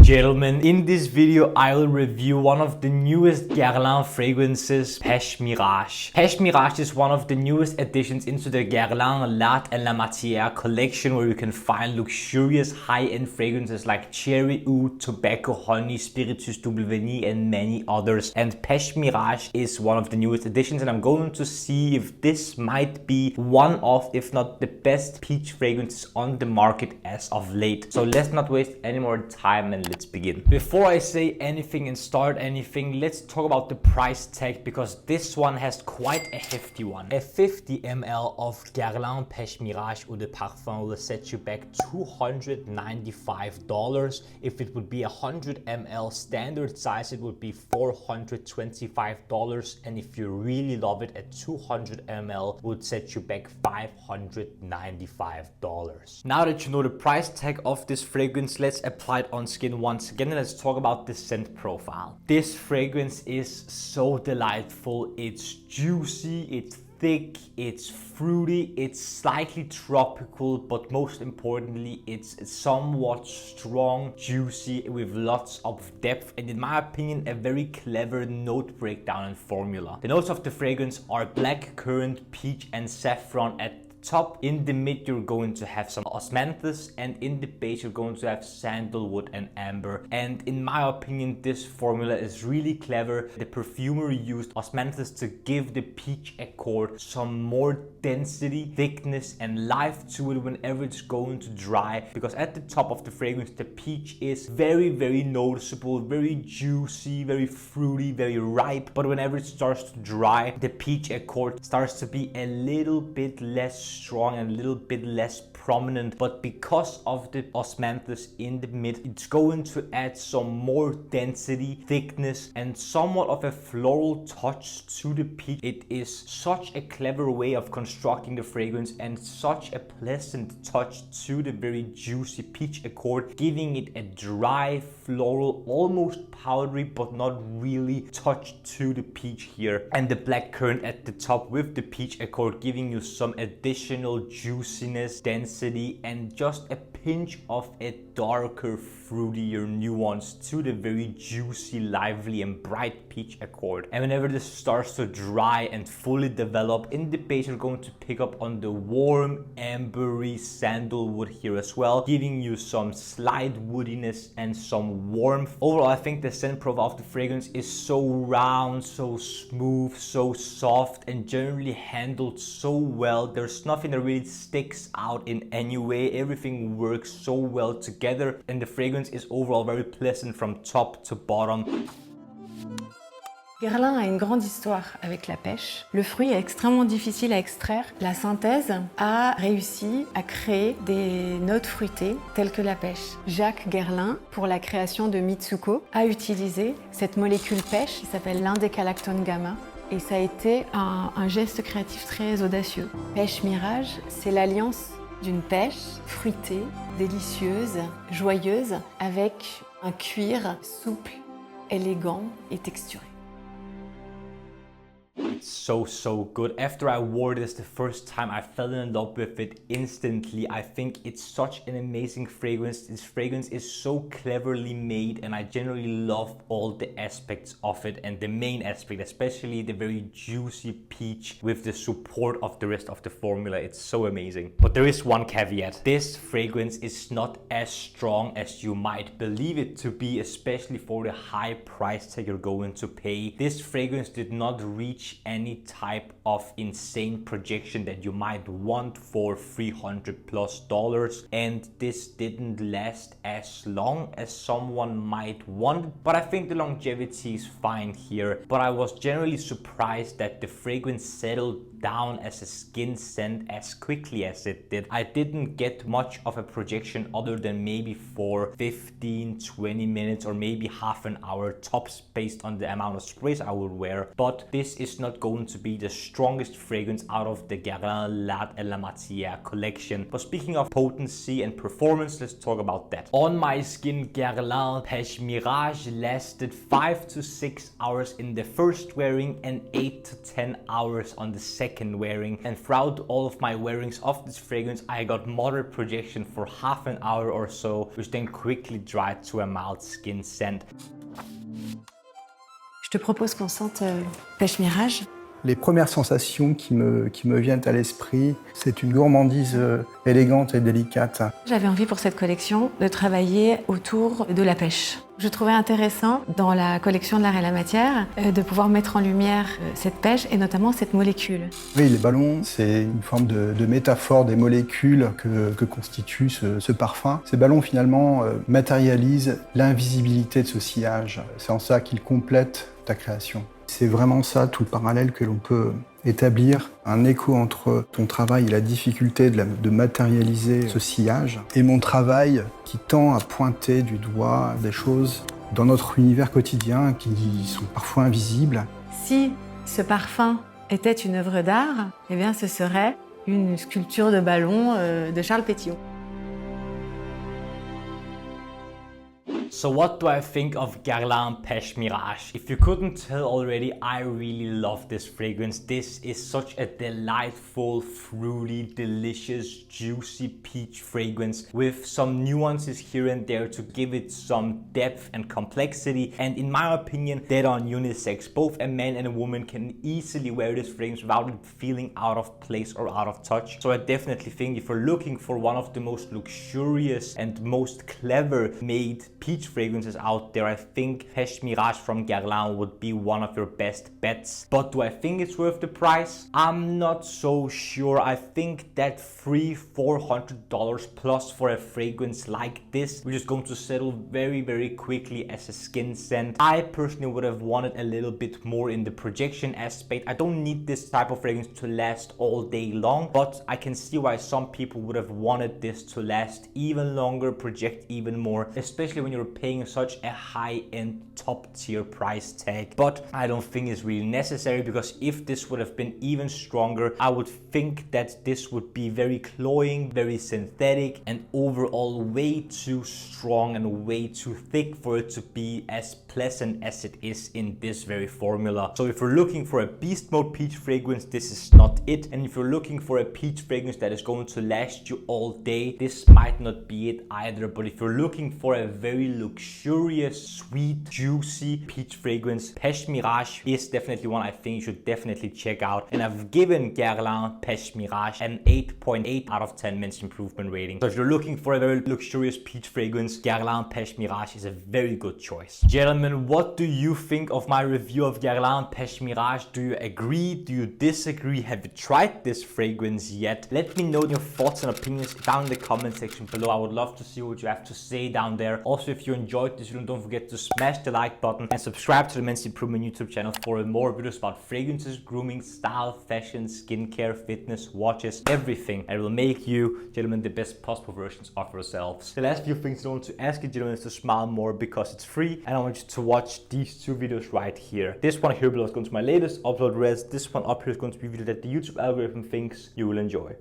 gentlemen, in this video I will review one of the newest Guerlain fragrances, Pêche Mirage. Pêche Mirage is one of the newest additions into the Guerlain L'art La Matière collection, where you can find luxurious high-end fragrances like cherry, oud, tobacco, honey, spiritueuse, double vanille and many others. And Pêche Mirage is one of the newest additions, and I'm going to see if this might be one of, if not the best peach fragrances on the market as of late. So let's not waste any more time and let's begin. Before I say anything and start anything, let's talk about the price tag, because this one has quite a hefty one. A 50 ml of Guerlain Pêche Mirage Eau de Parfum will set you back $295. If it would be 100 ml standard size, it would be $425. And if you really love it, at 200 ml would set you back $595. Now that you know the price tag of this fragrance, let's apply it on skin once again, and let's talk about the scent profile. This fragrance is so delightful. It's juicy, it's thick, it's fruity, it's slightly tropical, but most importantly, it's somewhat strong, juicy, with lots of depth, and in my opinion, a very clever note breakdown and formula. The notes of the fragrance are black currant, peach and saffron at top. In the mid you're going to have some osmanthus, and in the base you're going to have sandalwood and amber. And in my opinion, this formula is really clever. The perfumer used osmanthus to give the peach accord some more density, thickness and life to it whenever it's going to dry, because at the top of the fragrance the peach is very noticeable, very juicy, very fruity, very ripe. But whenever it starts to dry, the peach accord starts to be a little bit less strong and a little bit less prominent. But because of the osmanthus in the mid, it's going to add some more density, thickness and somewhat of a floral touch to the peach. It is such a clever way of constructing the fragrance and such a pleasant touch to the very juicy peach accord, giving it a dry, floral, almost powdery but not really touch to the peach here. And the black currant at the top with the peach accord giving you some additional juiciness, density and just a pinch of a darker, fruitier nuance to the very juicy, lively and bright peach accord. And whenever this starts to dry and fully develop, in the base you're going to pick up on the warm, ambery sandalwood here as well, giving you some slight woodiness and some warmth. Overall, I think the scent profile of the fragrance is so round, so smooth, so soft and generally handled so well. There's nothing that really sticks out in any way. Everything works so well together, and the fragrance is overall very pleasant from top to bottom. Guerlain a une grande histoire avec la pêche. Le fruit est extrêmement difficile à extraire. La synthèse a réussi à créer des notes fruitées telles que la pêche. Jacques Guerlain, pour la création de Mitsuko, a utilisé cette molécule pêche qui s'appelle l'indécalactone gamma. Et ça a été un geste créatif très audacieux. Pêche Mirage, c'est l'alliance d'une pêche fruitée, délicieuse, joyeuse, avec un cuir souple, élégant et texturé. It's so good. After I wore this the first time, I fell in love with it instantly. I think it's such an amazing fragrance. This fragrance is so cleverly made, and I generally love all the aspects of it, and the main aspect, especially the very juicy peach with the support of the rest of the formula. It's so amazing. But there is one caveat. This fragrance is not as strong as you might believe it to be, especially for the high price tag you're going to pay. This fragrance did not reach any type of insane projection that you might want for $300+, and this didn't last as long as someone might want, but I think the longevity is fine here. But I was generally surprised that the fragrance settled down as a skin scent as quickly as it did. I didn't get much of a projection other than maybe for 15-20 minutes or maybe half an hour tops based on the amount of sprays I would wear, but this is not not going to be the strongest fragrance out of the Guerlain L'art La Matière collection. But speaking of potency and performance, let's talk about that. On my skin, Guerlain Pêche Mirage lasted 5 to 6 hours in the first wearing and 8 to 10 hours on the second wearing. And throughout all of my wearings of this fragrance, I got moderate projection for half an hour or so, which then quickly dried to a mild skin scent. Je te propose qu'on sente Pêche Mirage. Les premières sensations qui me viennent à l'esprit, c'est une gourmandise élégante et délicate. J'avais envie pour cette collection de travailler autour de la pêche. Je trouvais intéressant dans la collection de l'art et la matière de pouvoir mettre en lumière cette pêche et notamment cette molécule. Oui, les ballons, c'est une forme de métaphore des molécules que constitue ce parfum. Ces ballons finalement matérialisent l'invisibilité de ce sillage. C'est en ça qu'ils complètent ta création. C'est vraiment ça, tout le parallèle que l'on peut établir, un écho entre ton travail et la difficulté de matérialiser ce sillage, et mon travail qui tend à pointer du doigt des choses dans notre univers quotidien qui sont parfois invisibles. Si ce parfum était une œuvre d'art, eh bien ce serait une sculpture de ballon de Charles Petillon. So what do I think of Guerlain Pêche Mirage? If you couldn't tell already, I really love this fragrance. This is such a delightful, fruity, delicious, juicy peach fragrance with some nuances here and there to give it some depth and complexity. And in my opinion, dead on unisex. Both a man and a woman can easily wear this fragrance without it feeling out of place or out of touch. So I definitely think if you're looking for one of the most luxurious and most clever made peach fragrances out there, I think Pêche Mirage from Guerlain would be one of your best bets. But do I think it's worth the price? I'm not so sure. I think that $300-400 plus for a fragrance like this, which is going to settle very quickly as a skin scent. I personally would have wanted a little bit more in the projection aspect. I don't need this type of fragrance to last all day long, but I can see why some people would have wanted this to last even longer, project even more, especially when you're paying such a high-end top-tier price tag. But I don't think it's really necessary, because if this would have been even stronger, I would think that this would be very cloying, very synthetic, and overall way too strong and way too thick for it to be as pleasant as it is in this very formula. So if you're looking for a beast mode peach fragrance, this is not it. And if you're looking for a peach fragrance that is going to last you all day, this might not be it either. But if you're looking for a very luxurious, sweet, juicy peach fragrance, Pêche Mirage is definitely one I think you should definitely check out. And I've given Guerlain Pêche Mirage an 8.8 out of 10 men's improvement rating. So if you're looking for a very luxurious peach fragrance, Guerlain Pêche Mirage is a very good choice. Gentlemen, what do you think of my review of Guerlain Pêche Mirage? Do you agree? Do you disagree? Have you tried this fragrance yet? Let me know your thoughts and opinions down in the comment section below. I would love to see what you have to say down there. Also, if you enjoyed this video, don't forget to smash the like button and subscribe to the Men's Improvement YouTube channel for more videos about fragrances, grooming, style, fashion, skincare, fitness, watches, everything. And it will make you, gentlemen, the best possible versions of yourselves. The last few things I want to ask you, gentlemen, is to smile more because it's free, and I want you to watch these two videos right here. This one here below is going to be my latest upload res. This one up here is going to be a video that the YouTube algorithm thinks you will enjoy.